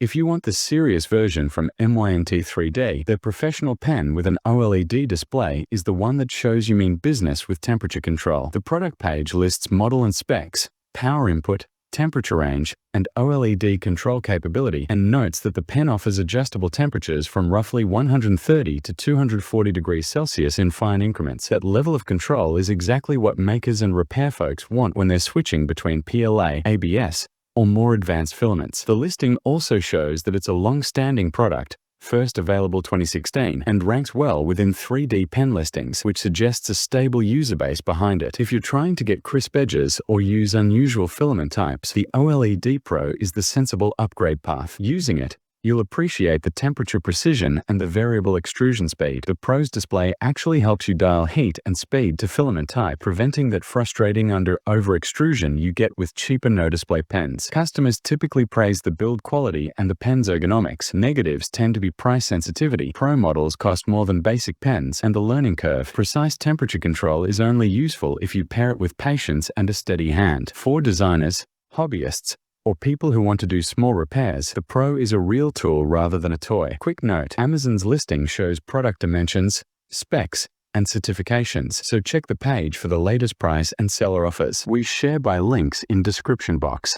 If you want the serious version from MYNT3D, the professional pen with an OLED display is the one that shows you mean business with temperature control. The product page lists model and specs, power input, temperature range, and OLED control capability, and notes that the pen offers adjustable temperatures from roughly 130 to 240 degrees Celsius in fine increments. That level of control is exactly what makers and repair folks want when they're switching between PLA, ABS, or more advanced filaments. The listing also shows that it's a long-standing product, first available 2016, and ranks well within 3D pen listings, which suggests a stable user base behind it. If you're trying to get crisp edges or use unusual filament types, the OLED Pro is the sensible upgrade path. Using it, you'll appreciate the temperature precision and the variable extrusion speed. The Pro's display actually helps you dial heat and speed to filament type, preventing that frustrating over-extrusion you get with cheaper no-display pens. Customers typically praise the build quality and the pen's ergonomics. Negatives tend to be price sensitivity. Pro models cost more than basic pens, and the learning curve. Precise temperature control is only useful if you pair it with patience and a steady hand. For designers, hobbyists, or people who want to do small repairs, the Pro is a real tool rather than a toy. Quick note: Amazon's listing shows product dimensions, specs, and certifications, so check the page for the latest price and seller offers. We share by links in description box.